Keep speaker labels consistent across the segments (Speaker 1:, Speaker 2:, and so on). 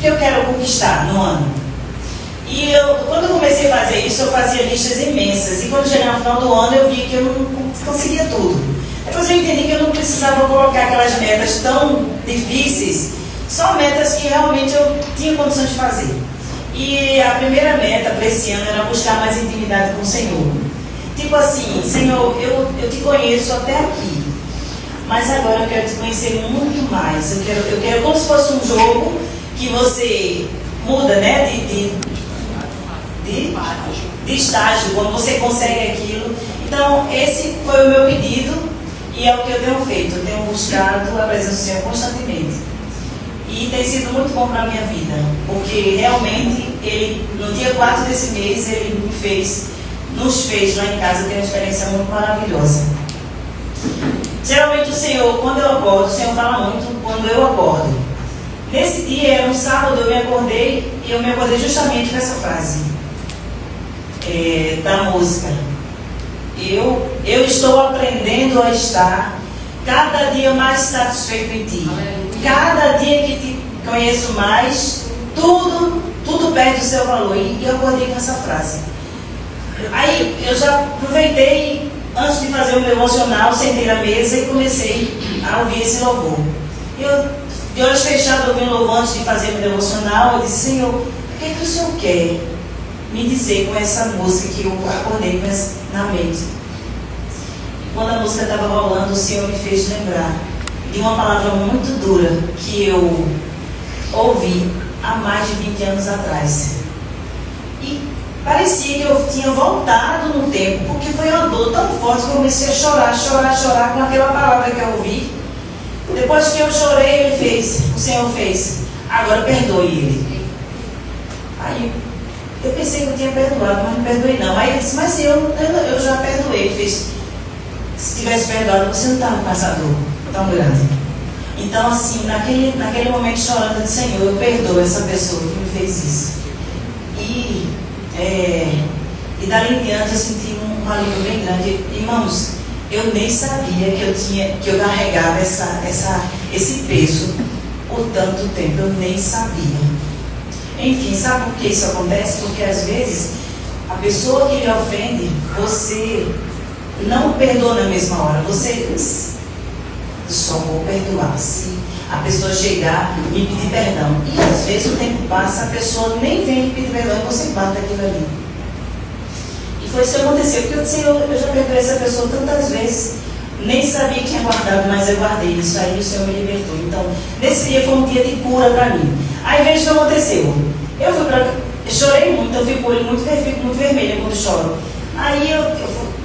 Speaker 1: que eu quero conquistar no ano. E quando eu comecei a fazer isso, eu fazia listas imensas. E quando chegava no final do ano, eu via que eu não conseguia tudo. Depois eu entendi que eu não precisava colocar aquelas metas tão difíceis, só metas que realmente eu tinha condições de fazer. E a primeira meta para esse ano era buscar mais intimidade com o Senhor. Tipo assim, Senhor, eu te conheço até aqui, mas agora eu quero te conhecer muito mais. Eu quero como se fosse um jogo que você muda, né, de estágio, quando você consegue aquilo. Então, esse foi o meu pedido e é o que eu tenho feito. Eu tenho buscado a presença do Senhor constantemente. E tem sido muito bom para a minha vida, porque realmente, no dia 4 desse mês, ele nos fez lá em casa ter uma experiência muito maravilhosa. Geralmente o Senhor, quando eu acordo, o Senhor fala muito quando eu acordo. Nesse dia, era um sábado, eu me acordei justamente com essa frase da música. Eu estou aprendendo a estar cada dia mais satisfeito em Ti. Cada dia que Te conheço mais, tudo perde o seu valor. E eu acordei com essa frase. Aí eu já aproveitei, antes de fazer o meu devocional, sentei na mesa e comecei a ouvir esse louvor. Eu, de olhos fechados, ouvindo o louvor antes de fazer o meu devocional, eu disse: Senhor, o que o Senhor quer me dizer com essa música que eu acordei na mente? Quando a música estava rolando, o Senhor me fez lembrar de uma palavra muito dura que eu ouvi há mais de 20 anos atrás. E parecia que eu tinha voltado no tempo, porque foi uma dor tão forte que eu comecei a chorar com aquela palavra que eu ouvi. Depois que eu chorei, o Senhor fez: agora perdoe ele. Aí eu pensei que eu tinha perdoado, mas não perdoei não. Aí ele disse: mas eu já perdoei. Ele fez: se tivesse perdoado, você não estava com essa dor tão grande. Então, assim, naquele momento chorando, eu disse: Senhor, eu perdoo essa pessoa que me fez isso. E dali em diante eu senti um alívio bem grande. Irmãos, eu nem sabia que eu carregava esse peso por tanto tempo. Eu nem sabia. Enfim, sabe por que isso acontece? Porque às vezes a pessoa que lhe ofende, você não perdoa na mesma hora. Você só vou perdoar se a pessoa chegar e me pedir perdão. E às vezes o tempo passa, a pessoa nem vem me pedir perdão e você bate aquilo ali. E foi isso que aconteceu, porque eu disse: eu já perdoei essa pessoa tantas vezes, nem sabia que tinha guardado, mas eu guardei isso aí, o Senhor me libertou. Então, nesse dia foi um dia de cura para mim. Aí veja o que aconteceu. Eu chorei muito, eu fico com o olho muito vermelho quando choro. Aí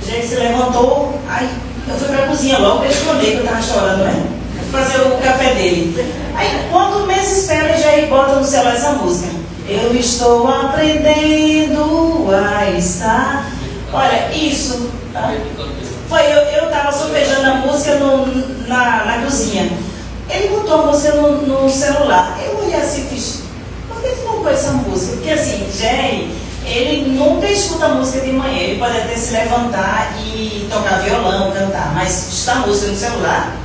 Speaker 1: já se levantou, aí eu fui para a cozinha logo para esconder que eu estava chorando, né? Fazer o café dele. Aí quando menos espera, já bota no celular essa música: eu estou aprendendo a estar. Olha, isso foi eu estava solfejando a música na cozinha. Ele botou a música no celular. Eu olhei assim e fiz: por que tu colocou essa música? Porque assim, Jerry, ele nunca escuta música de manhã. Ele pode até se levantar e tocar violão, cantar, mas escutar música no celular,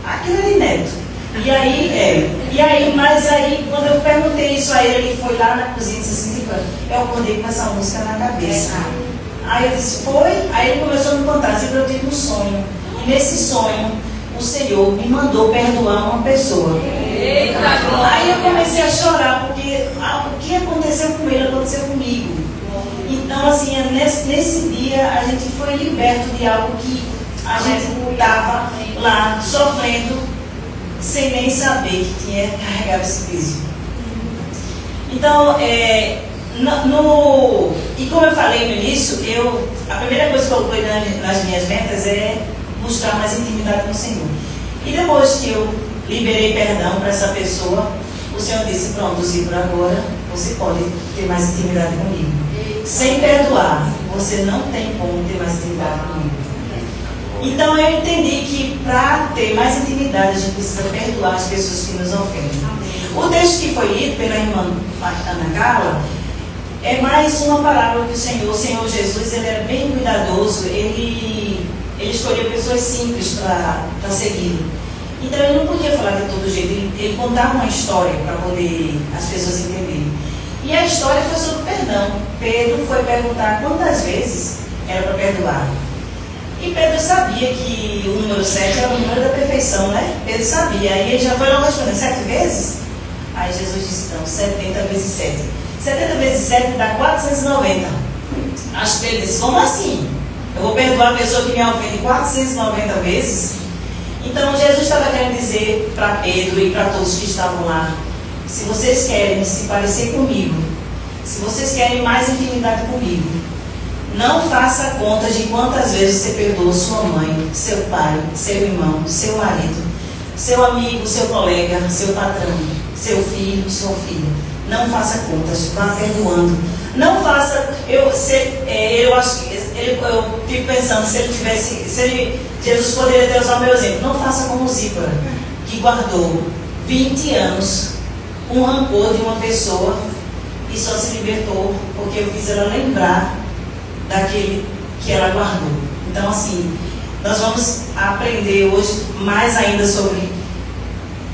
Speaker 1: aquilo é inédito. Mas aí, quando eu perguntei isso a ele, ele foi lá na cozinha e disse assim: eu acordei com essa música na cabeça. Aí eu disse: foi? Aí ele começou a me contar, assim, que eu tive um sonho. E nesse sonho, o Senhor me mandou perdoar uma pessoa.
Speaker 2: Eita,
Speaker 1: aí eu comecei a chorar, porque o que aconteceu com ele aconteceu comigo. Então, assim, nesse dia a gente foi liberto de algo que a gente estava lá sofrendo, sem nem saber que tinha carregado esse peso. Então, e como eu falei no início, a primeira coisa que eu coloquei nas minhas metas é buscar mais intimidade com o Senhor. E depois que eu liberei perdão para essa pessoa, o Senhor disse: pronto, Zico, agora você pode ter mais intimidade comigo. Sem perdoar, você não tem como ter mais intimidade comigo. Então eu entendi que para ter mais intimidade, a gente precisa perdoar as pessoas que nos ofendem. O texto que foi lido pela irmã Ana Carla é mais uma parábola que o Senhor Jesus, ele era bem cuidadoso, ele escolheu pessoas simples para segui-lo. Então ele não podia falar de todo jeito, ele contava uma história para poder as pessoas entenderem. E a história foi sobre perdão. Pedro foi perguntar quantas vezes era para perdoar. E Pedro sabia que o número 7 era o número da perfeição, né? Pedro sabia. Aí ele já foi logo respondendo, 7 vezes? Aí Jesus disse, não, 70 vezes 7. 70 vezes 7 dá 490. Acho que Pedro disse, como assim? Eu vou perdoar a pessoa que me ofende 490 vezes? Então Jesus estava querendo dizer para Pedro e para todos que estavam lá, se vocês querem se parecer comigo, se vocês querem mais intimidade comigo, não faça conta de quantas vezes você perdoa sua mãe, seu pai, seu irmão, seu marido, seu amigo, seu colega, seu patrão, seu filho, sua filha. Não faça contas, vá perdoando. Não faça, eu fico pensando, Jesus poderia ter usado o meu exemplo. Não faça como Zípora, que guardou 20 anos um rancor de uma pessoa e só se libertou porque eu fiz ela lembrar daquele que ela guardou. Então, assim, nós vamos aprender hoje mais ainda sobre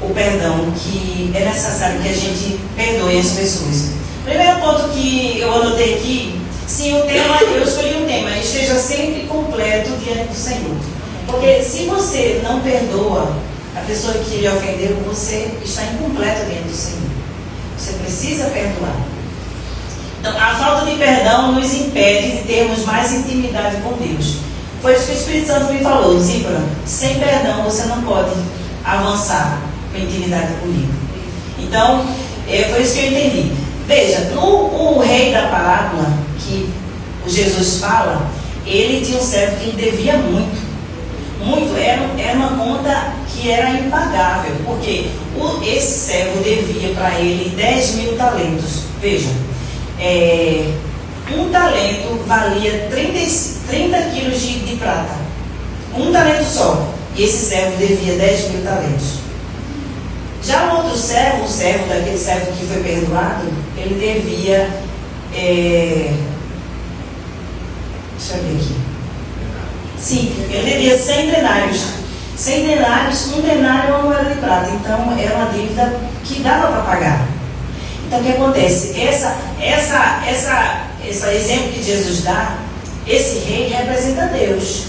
Speaker 1: o perdão, que é necessário que a gente perdoe as pessoas. Primeiro ponto que eu anotei aqui, sim, o tema, eu escolhi um tema, esteja sempre completo diante do Senhor. Porque se você não perdoa a pessoa que lhe ofendeu, você está incompleto diante do Senhor. Você precisa perdoar. Então, a falta de perdão nos impede de termos mais intimidade com Deus. Foi isso que o Espírito Santo me falou, Zípora, sem perdão você não pode avançar com intimidade comigo. Então, foi isso que eu entendi. Veja, o rei da parábola, que o Jesus fala, ele tinha um servo que lhe devia muito. Muito, era uma conta que era impagável, porque esse servo devia para ele 10 mil talentos. Veja, um talento valia 30 quilos de prata. Um talento só. E esse servo devia 10 mil talentos. Já o outro servo, o servo daquele servo que foi perdoado, ele devia. Deixa eu ver aqui. Sim, ele devia 100 denários. 100 denários, um denário é uma moeda de prata. Então, era uma dívida que dava para pagar. Então, o que acontece? Esse exemplo que Jesus dá, esse rei representa Deus.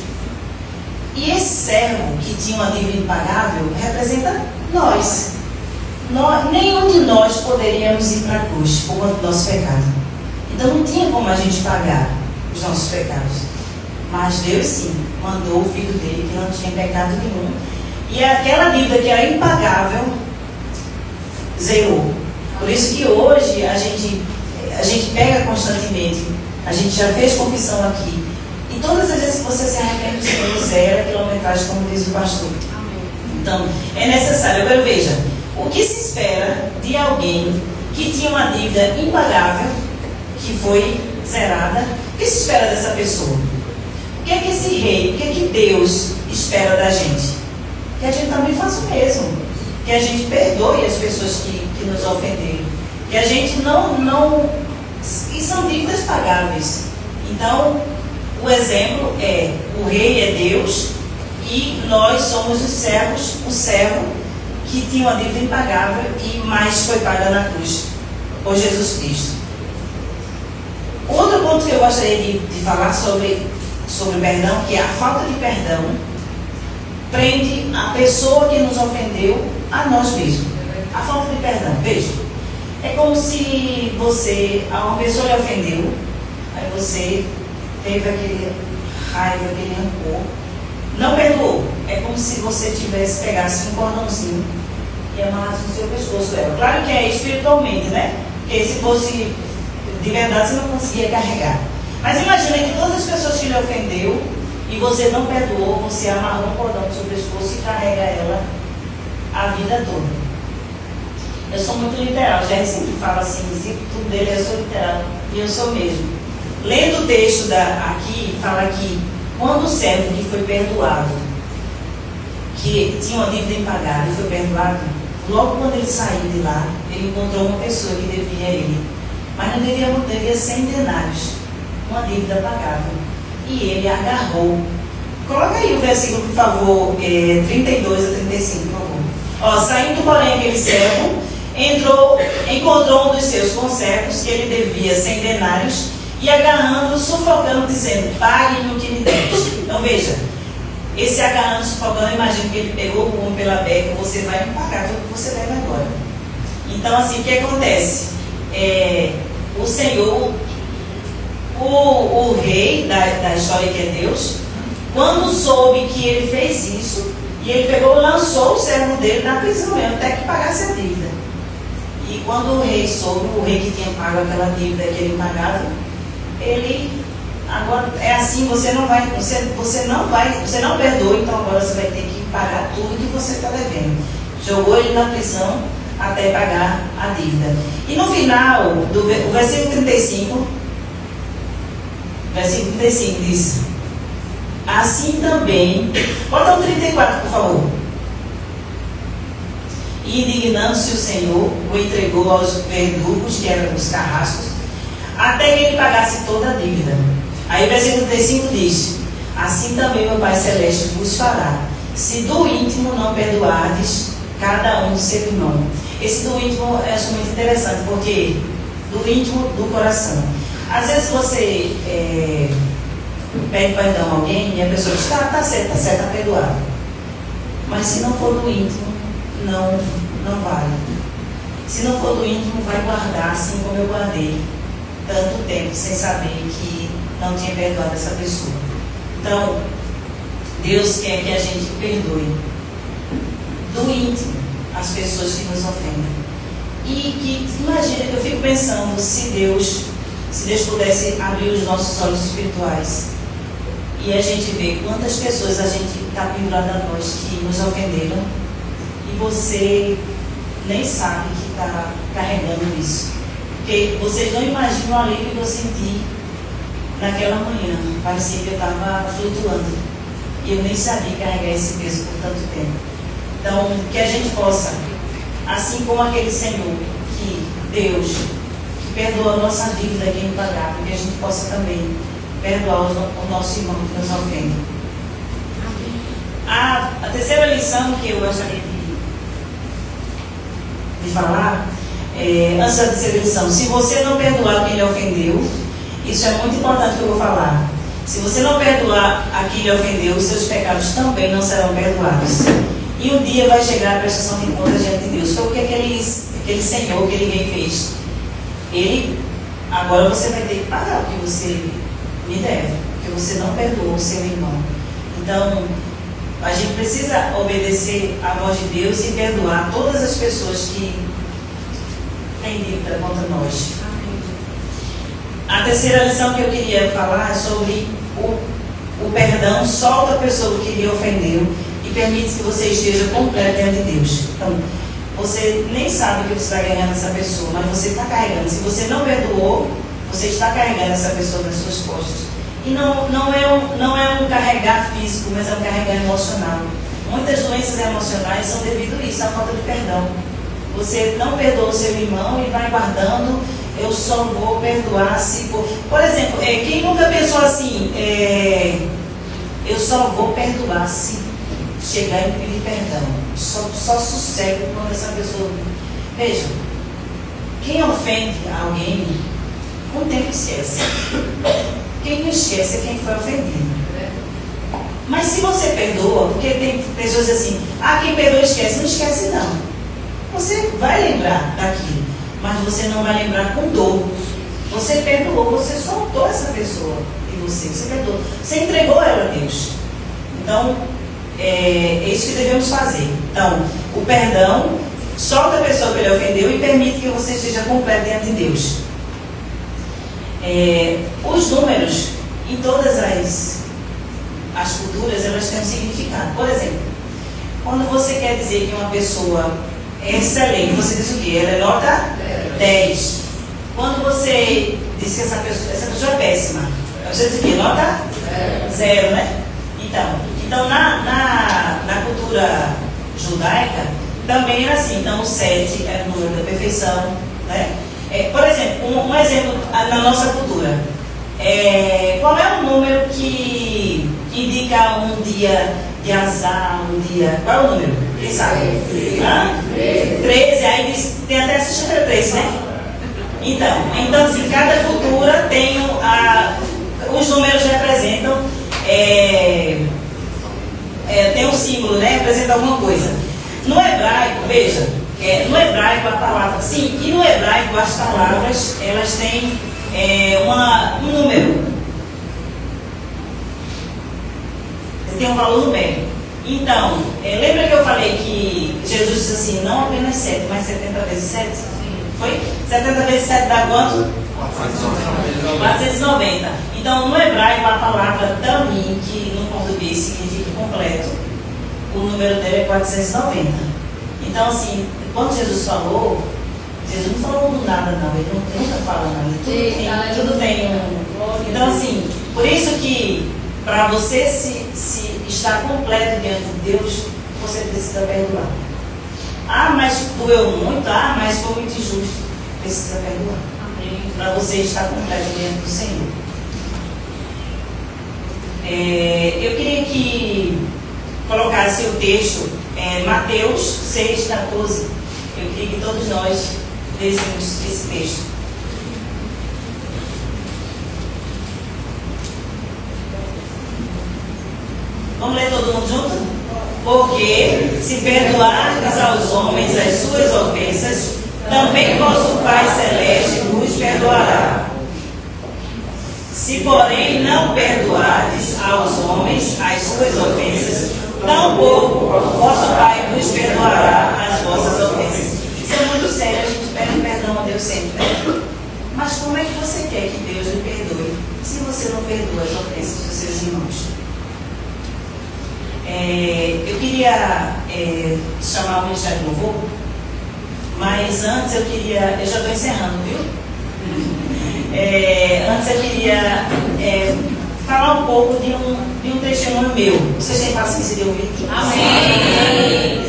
Speaker 1: E esse servo que tinha uma dívida impagável representa nós. Nenhum de nós poderíamos ir para a cruz por conta do nosso pecado. Então, não tinha como a gente pagar os nossos pecados. Mas Deus sim, mandou o filho dele que não tinha pecado nenhum. E aquela dívida que era impagável, zerou. Por isso que hoje a gente pega constantemente, a gente já fez confissão aqui. E todas as vezes que você se arrepende, o Senhor zera a quilometragem, como diz o pastor. Então, é necessário. Agora veja, o que se espera de alguém que tinha uma dívida impagável, que foi zerada? O que se espera dessa pessoa? O que é que esse rei, o que é que Deus espera da gente? Que a gente também faça o mesmo. Que a gente perdoe as pessoas que nos ofenderam. Que a gente não... E são dívidas pagáveis. Então, o exemplo é, o rei é Deus e nós somos os servos, o servo que tinha uma dívida impagável e mais foi paga na cruz, por Jesus Cristo. Outro ponto que eu gostaria de falar sobre perdão, que é a falta de perdão prende a pessoa que nos ofendeu a nós mesmos. A falta de perdão, veja, é como se uma pessoa lhe ofendeu, aí você teve aquele raiva, aquele rancor, não perdoou. É como se você tivesse pegasse um cordãozinho e amarrasse no seu pescoço dela. Claro que é espiritualmente, né? Porque se fosse de verdade você não conseguia carregar. Mas imagina que todas as pessoas que lhe ofendeu e você não perdoou, você amarrou um cordão no seu pescoço e carrega ela a vida toda. Eu sou muito literal, já sempre falo assim, tudo dele eu sou literal e eu sou mesmo. Lendo o texto aqui, fala que quando o servo que foi perdoado, que tinha uma dívida impagável e foi perdoado, logo quando ele saiu de lá, ele encontrou uma pessoa que devia a ele, mas não devia 100 denários, uma dívida pagável, e ele agarrou. Coloca aí o versículo, por favor, 32 a 35, por favor. Saindo, porém, aquele servo, encontrou um dos seus conservos, que ele devia 100 denários, e agarrando, sufocando, dizendo: pague-me o que me deste. Então veja, esse agarrando, sufocando, eu imagino que ele pegou o homem pela beca: você vai me pagar tudo que você deve agora. Então, assim, o que acontece? O Senhor, o rei da história, que é Deus, quando soube que ele fez isso, e ele pegou, lançou o servo dele na prisão mesmo, até que pagasse a dívida. E quando o rei soube, o rei que tinha pago aquela dívida que ele pagava, ele, agora é assim, você não perdoa, então agora você vai ter que pagar tudo que você está devendo. Jogou ele na prisão até pagar a dívida. E no final, o versículo 35 diz: assim também, bota o 34, por favor. E indignando-se o Senhor, o entregou aos verdugos, que eram os carrascos, até que ele pagasse toda a dívida. Aí o versículo 35 diz: assim também meu Pai Celeste vos fará, se do íntimo não perdoardes cada um do seu irmão. Esse do íntimo eu acho muito interessante, porque do íntimo do coração. Às vezes você pede perdão a alguém e a pessoa diz: tá certo, está perdoado. Mas se não for do íntimo, não vale. Se não for do íntimo, vai guardar, assim como eu guardei tanto tempo sem saber que não tinha perdoado essa pessoa. Então, Deus quer que a gente perdoe do íntimo as pessoas que nos ofendem. E que, imagina, eu fico pensando, se Deus pudesse abrir os nossos olhos espirituais e a gente vê quantas pessoas a gente está pendurado a nós que nos ofenderam, e você nem sabe que está carregando isso. Porque vocês não imaginam o alívio que eu senti naquela manhã. Parecia que eu estava flutuando e eu nem sabia carregar esse peso por tanto tempo. Então, que a gente possa, assim como aquele Senhor, que Deus, que perdoa a nossa dívida que não pagar, que a gente possa também perdoar o nosso irmão que nos ofende. A terceira lição que eu gostaria de falar, antes da terceira lição: se você não perdoar quem lhe ofendeu, isso é muito importante que eu vou falar. Se você não perdoar a quem lhe ofendeu, os seus pecados também não serão perdoados. E um dia vai chegar a prestação de contas diante de Deus. Foi o que aquele Senhor, aquele rei fez. Agora você vai ter que pagar o que você me deve, porque você não perdoou o seu irmão. Então, a gente precisa obedecer à voz de Deus e perdoar todas as pessoas que têm dívida contra nós. A terceira lição que eu queria falar é sobre o perdão. Solta a pessoa que lhe ofendeu e permite que você esteja completo diante de Deus. Então, você nem sabe que você está ganhando essa pessoa, mas você está carregando. Se você não perdoou, você está carregando essa pessoa nas suas costas. E não é um carregar físico, mas é um carregar emocional. Muitas doenças emocionais são devido a isso, à falta de perdão. Você não perdoa o seu irmão e vai guardando: eu só vou perdoar se for. Por exemplo, quem nunca pensou assim, eu só vou perdoar se chegar e pedir perdão. Só sossego quando essa pessoa. Veja, quem ofende alguém, com o tempo esquece. Quem não esquece é quem foi ofendido. Mas se você perdoa, porque tem pessoas assim: quem perdoa esquece. Não esquece, não. Você vai lembrar daquilo, mas você não vai lembrar com dor. Você perdoou, você soltou essa pessoa de você perdoou, você entregou ela a Deus. Então, é isso que devemos fazer. Então, o perdão, solta a pessoa que ele ofendeu e permite que você esteja completo diante de Deus. Os números, em todas as culturas, elas têm um significado. Por exemplo, quando você quer dizer que uma pessoa é excelente, você diz o quê? Ela é nota 10. Quando você diz que essa pessoa é péssima, você diz o quê? Nota 0, né? Então na cultura judaica também era assim. Então o 7 era o número da perfeição, né? Por exemplo, um exemplo na nossa cultura. Qual é o número que indica um dia de azar, um dia... Qual é o número? Quem sabe? 13, aí tem até sexta-feira 13, né? Então assim, cada cultura tem os números representam, tem um símbolo, né? Representa alguma coisa. No hebraico, veja, no hebraico a palavra, sim, e no hebraico as palavras, elas têm um número. Tem um valor numérico. Então, lembra que eu falei que Jesus disse assim, não apenas 7, mas 70 vezes 7? Foi? 70 vezes 7 dá quanto? 490. Então, no hebraico, a palavra tamim, que no português significa completo, o número dele é 490. Então, assim, quando Jesus falou, Jesus não falou do nada, não. Ele nunca fala nada. Tudo tem um... Então, assim, por isso que para você se estar completo diante de Deus, você precisa perdoar. Mas doeu muito. Mas foi muito injusto. Precisa perdoar. Para você estar completo diante do Senhor. Eu queria que colocasse o texto, Mateus 6,14. Eu queria que todos nós lêssemos esse texto. Vamos ler todo mundo junto? Porque se perdoardes aos homens as suas ofensas, também vosso Pai Celeste vos perdoará. Se, porém, não perdoardes aos homens as suas ofensas, tampouco vosso Pai vos perdoará as vossas ofensas. Isso é muito sério, a gente pede perdão a Deus sempre, né? Mas como é que você quer que Deus lhe perdoe se você não perdoa as ofensas dos seus irmãos? Eu queria chamar o Ministério do Louvor, mas antes eu já estou encerrando, viu? Antes eu queria falar um pouco de um testemunho meu. Vocês têm paciência de ouvir? Amém!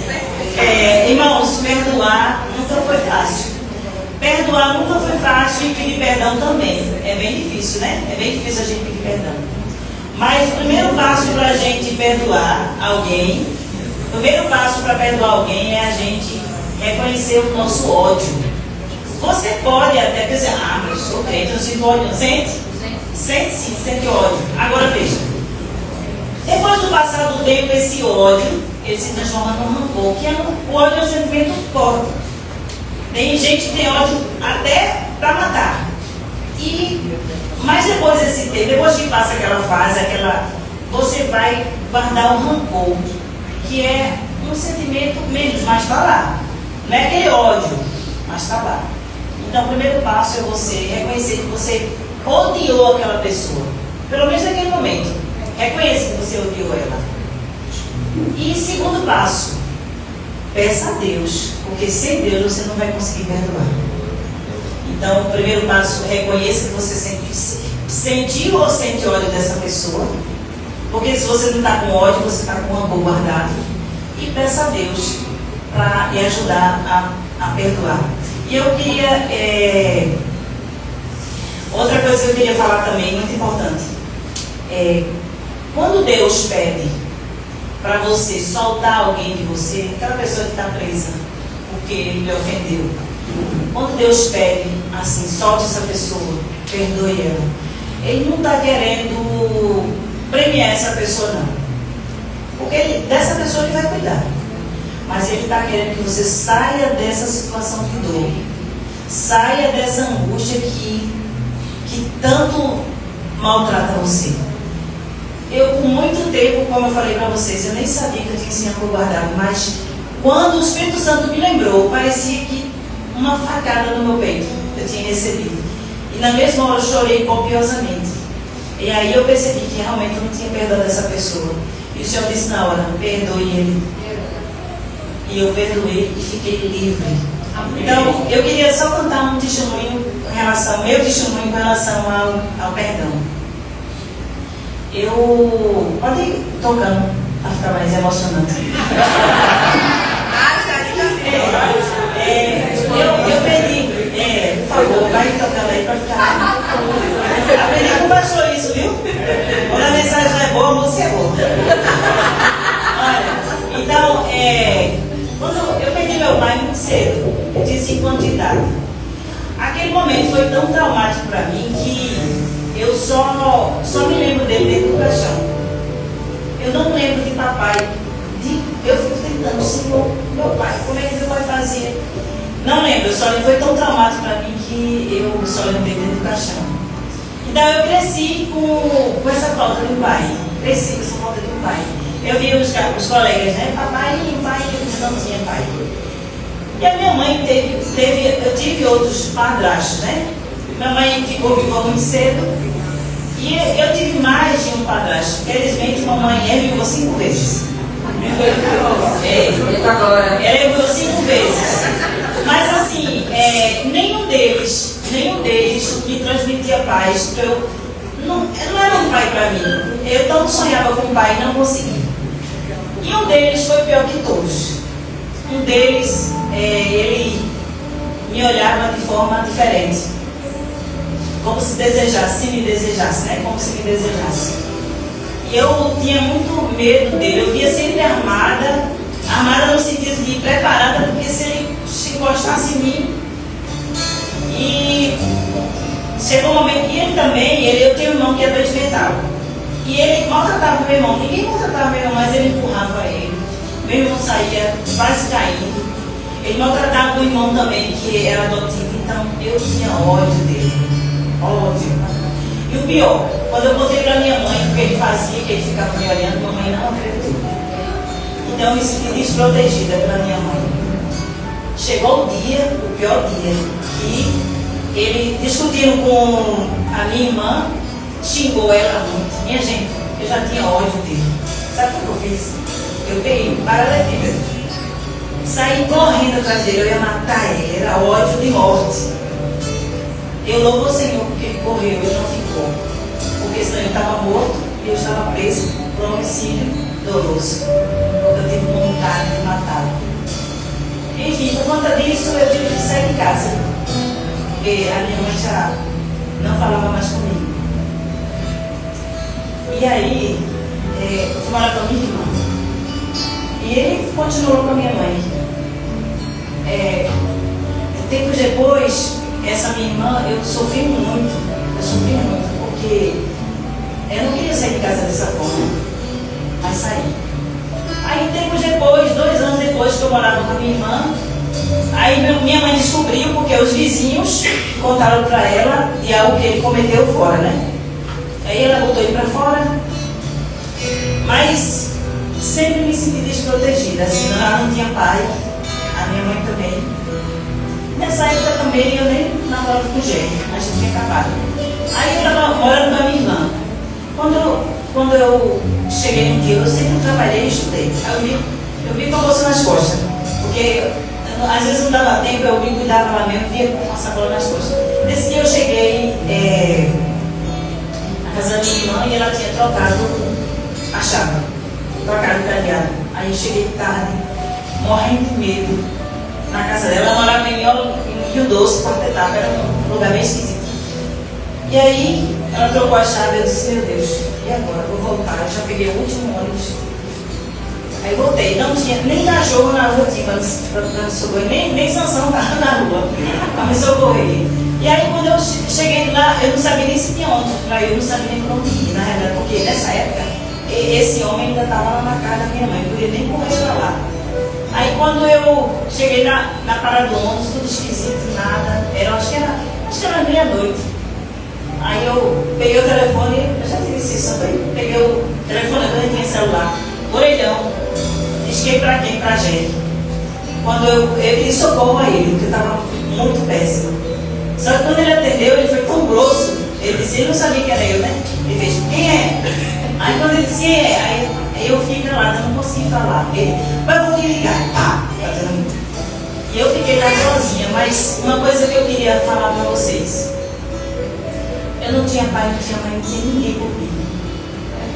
Speaker 1: Irmãos, perdoar nunca foi fácil. Perdoar nunca foi fácil e pedir perdão também. É bem difícil, né? É bem difícil a gente pedir perdão. Mas o primeiro passo para a gente perdoar alguém, é a gente reconhecer o nosso ódio. Você pode até dizer, mas eu sou crente, eu sinto ódio. Sente? Sente sim, sente ódio. Agora veja, depois do passar do tempo, esse ódio, ele se transforma num rancor, o ódio é um sentimento forte. Tem gente que tem ódio até para matar. Mas depois desse tempo, depois que passa aquela fase, você vai guardar um rancor, que é um sentimento menos, mas está lá. Não é aquele ódio, mas está lá. Então o primeiro passo é você reconhecer que você odiou aquela pessoa. Pelo menos naquele momento. Reconheça que você odiou ela. E segundo passo, peça a Deus, porque sem Deus você não vai conseguir perdoar. Então, o primeiro passo, reconheça que você sentiu ou sente ódio dessa pessoa. Porque se você não está com ódio, você está com rancor guardado. E peça a Deus para lhe ajudar a perdoar. E eu queria... outra coisa que eu queria falar também, muito importante. Quando Deus pede para você soltar alguém de você, aquela pessoa que está presa porque ele lhe ofendeu. Quando Deus pede, assim, solte essa pessoa, perdoe ela. Ele não está querendo premiar essa pessoa, não. Porque dessa pessoa ele vai cuidar. Mas ele está querendo que você saia dessa situação de dor. Saia dessa angústia que tanto maltrata você. Eu, por muito tempo, como eu falei para vocês, eu nem sabia que eu tinha esse rancor guardado. Mas quando o Espírito Santo me lembrou, parecia que uma facada no meu peito eu tinha recebido. E na mesma hora eu chorei copiosamente. E aí eu percebi que realmente eu não tinha perdão dessa pessoa. E o Senhor disse na hora, perdoe ele. E eu perdoei e fiquei livre. Então, eu queria só contar um testemunho meu testemunho com relação ao perdão. Pode ir tocando para ficar mais emocionante. Eu pedi, por favor, vai tocando aí para ficar. Aprendi com o pastor isso, viu? Quando a mensagem é boa, a música é boa. Olha, então, Aquele momento foi tão traumático para mim que eu só me lembro dele dentro do caixão. Eu não lembro de papai. Eu fico tentando, Senhor, meu pai, como é que meu pai fazia? Não lembro, foi tão traumático para mim que eu só lembro dele dentro do caixão. Então eu cresci com essa falta de um pai. Cresci com essa falta de um pai. Eu via os colegas, né? Papai, pai, eu não tinha pai. E a minha mãe eu tive outros padrastos, né? Minha mãe ficou viva muito cedo. E eu tive mais de um padrasto. Felizmente, mamãe é viúva 5 vezes. Ela é viúva 5 vezes. Mas assim, nenhum deles me transmitia paz. Não era um pai para mim. Eu tanto sonhava com um pai e não consegui. E um deles foi pior que todos. Um deles, ele me olhava de forma diferente. Como se desejasse, se me desejasse, né? Como se me desejasse. E eu tinha muito medo dele. Eu via sempre armada no sentido de preparada, porque se ele se encostasse em mim. E chegou um momento, e ele também, eu tenho um irmão que é doente mental. E ele maltratava meu irmão. Ninguém maltratava meu irmão, mas ele empurrava ele. Meu irmão saía quase caindo. Ele maltratava o irmão também, que era adotivo. Então eu tinha ódio dele. Ódio. E o pior, quando eu contei para minha mãe o que ele fazia, que ele ficava me olhando, minha mãe não acreditou. Então eu me senti desprotegida pela minha mãe. Chegou o pior dia, que ele, discutindo com a minha irmã, xingou ela muito. Minha gente, eu já tinha ódio dele. Sabe o que eu fiz? Eu peguei um paralelepípedo, saí correndo atrás dele, eu ia matar ele, era ódio de morte. Eu louvo o Senhor porque ele correu, ele não ficou. Porque senão ele estava morto e eu estava preso por homicídio doloso. Eu tive vontade de matá-lo. Enfim, por conta disso eu tive que sair de casa. Porque a minha mãe já não falava mais comigo. E aí, eu fui morar com a minha irmã. E ele continuou com a minha mãe. Tempos depois, essa minha irmã, eu sofri muito, porque eu não queria sair de casa dessa forma, mas saí. Aí tempos depois, 2 anos depois que eu morava com a minha irmã, aí minha mãe descobriu, porque os vizinhos contaram para ela de algo que ele cometeu fora, né? Aí ela botou ele para fora, mas sempre me senti desprotegida, assim, ela não tinha pai, a minha mãe também. Nessa época também eu nem namorava com gente, a gente tinha acabado. Aí eu estava morando com a minha irmã. Quando eu cheguei um dia, eu sempre trabalhei e estudei. Aí eu vi com a bolsa nas costas, porque às vezes não dava tempo, eu me cuidava lá mesmo, via com a sacola nas costas. Nesse dia eu cheguei na casa da minha irmã e ela tinha trocado a chave, trocado o cadeado. Aí eu cheguei tarde, morrendo de medo. Na casa dela, ela morava em Rio Doce, quarta etapa, era um lugar bem esquisito. E aí, ela trocou a chave, eu disse, meu Deus, e agora? Vou voltar, eu já peguei o último ônibus. Aí voltei, não tinha nem cachorro na rua, tinha para me socorrer, nem Sansão estava na rua para me socorrer. E aí, quando eu cheguei lá, eu não sabia nem se tinha ônibus para ir, eu não sabia nem para onde ir, na realidade, porque nessa época, esse homem ainda estava lá na casa da minha mãe, eu podia nem correr para lá. Aí quando eu cheguei na parada do ônibus, tudo esquisito, nada, acho que era meia-noite. Aí eu peguei o telefone, eu já tive isso também, peguei o telefone, eu nem tinha celular, orelhão, disquei pra quem? Pra gente. Quando eu pedi socorro a ele, porque eu estava muito péssimo. Só que quando ele atendeu, ele foi tão grosso, ele não sabia que era eu, né? Ele fez, quem é? Aí quando ele disse, quem é? Aí eu fiquei calada, não consegui falar. Ele, mas eu vou te ligar. E eu fiquei lá sozinha, mas uma coisa que eu queria falar para vocês. Eu não tinha pai, não tinha mãe, não tinha ninguém por mim.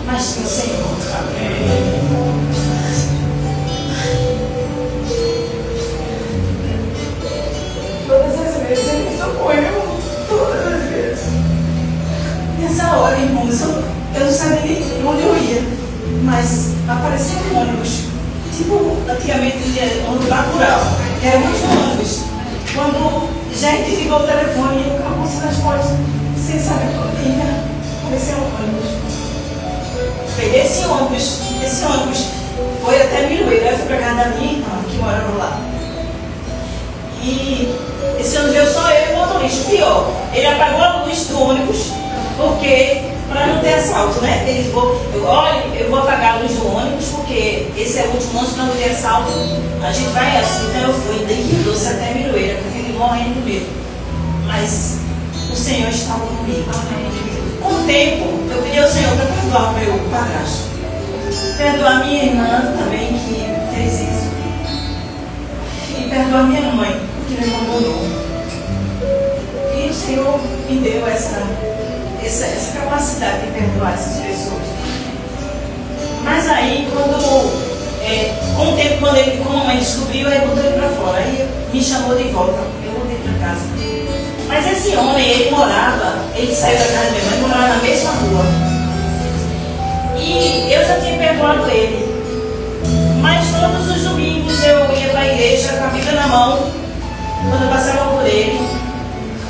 Speaker 1: Mas tinha o Senhor. Todas as vezes ele me socorreu. Todas as vezes. Nessa hora, irmãos, eu não sabia nem onde eu ia. Mas apareceu um ônibus. Tipo, antigamente ônibus natural. Era muito ônibus. Quando já desligou o telefone, ônibus foi até Miroeira. Eu fui para casa da minha irmã, que morava lá. E esse ônibus veio só eu e o motorista. Pior, ele apagou a luz do ônibus, porque para não ter assalto, né? Ele falou, eu vou apagar a luz do ônibus, porque esse é o último ônibus, para não ter assalto. A gente vai assim. Então eu fui de Rio Doce até Miroeira, com ele morrendo de medo. Mas o Senhor estava comigo. Com o tempo, eu pedi ao Senhor para perdoar o meu padrasto. Perdoar minha irmã também, que fez isso. E perdoar minha mãe, que me abandonou. E o Senhor me deu essa capacidade de perdoar essas pessoas. Mas aí, com o tempo, quando a mãe descobriu, aí botou ele para fora. Aí me chamou de volta. Eu voltei para casa. Mas esse homem, ele saiu da casa da minha mãe e morava na mesma rua. E eu já tinha perdoado ele. Mas todos os domingos eu ia para a igreja com a Bíblia na mão. Quando eu passava por ele,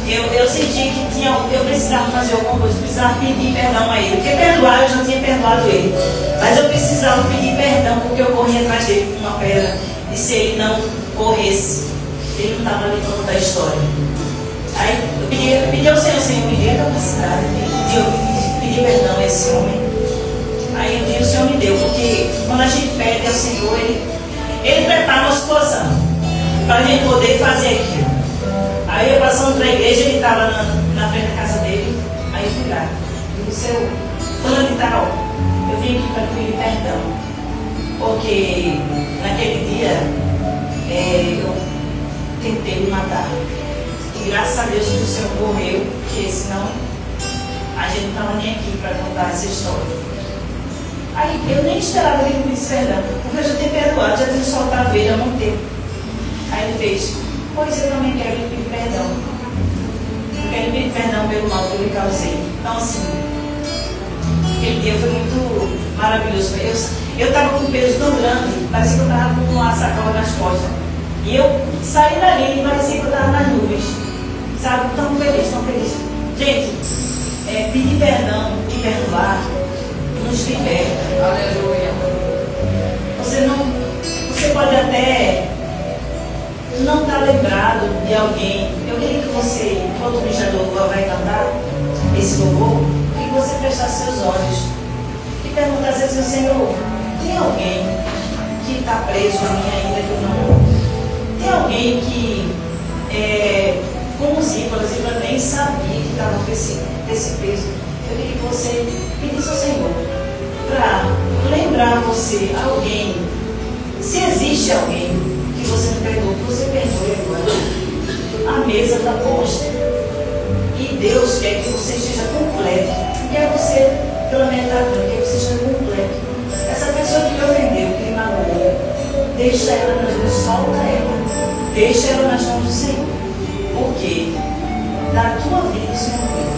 Speaker 1: eu sentia que eu precisava fazer alguma coisa, precisava pedir perdão a ele. Porque perdoar, eu já tinha perdoado ele. Mas eu precisava pedir perdão, porque eu corria atrás dele com uma pedra. E se ele não corresse, ele não estava ali para contar a história. Aí eu pedi ao Senhor, me dê a capacidade de pedir perdão a esse homem. Aí o Senhor me deu, porque quando a gente pede ao Senhor, Ele prepara uma situação para a gente poder fazer aquilo. Aí eu passando para a igreja, ele estava na frente da casa dele. Aí eu fui lá. Eu disse, fulano de tal, eu vim aqui para pedir perdão. Porque naquele dia eu tentei me matar. E graças a Deus que o Senhor morreu, porque senão a gente não estava nem aqui para contar essa história. Aí eu nem esperava que ele me pedisse perdão, porque eu já tinha perdoado, já tinha soltado ele há muito tempo. Aí ele fez, pois eu também quero lhe pedir perdão. Eu quero lhe pedir perdão pelo mal que eu lhe causei. Então assim, aquele dia foi muito maravilhoso. Eu estava com um peso tão grande, parecia que eu estava com uma sacola nas costas. E eu saí dali e parecia que eu estava nas nuvens. Sabe, tão feliz, tão feliz. Gente, pedir perdão e perdoar nos liberta.
Speaker 2: Aleluia.
Speaker 1: Você pode até não estar lembrado de alguém. Eu queria que você, enquanto o ministro do louvor vai cantar esse louvor, que você fechasse seus olhos e perguntasse assim, Senhor, tem alguém que está preso a mim ainda que eu não? Tem alguém que, como se, por exemplo, eu nem sabia que estava com esse peso? Eu queria que você pedisse ao Senhor para lembrar você, alguém, se existe alguém que você não perdoou, que você perdoe agora. A mesa está posta e Deus quer que você esteja completo. Quer você, pela metade, quer que você esteja completo. Essa pessoa que lhe ofendeu, que lhe magoou, deixa ela nas mãos, solta ela, deixa ela nas mãos do Senhor, porque da tua vida o Senhor cuida.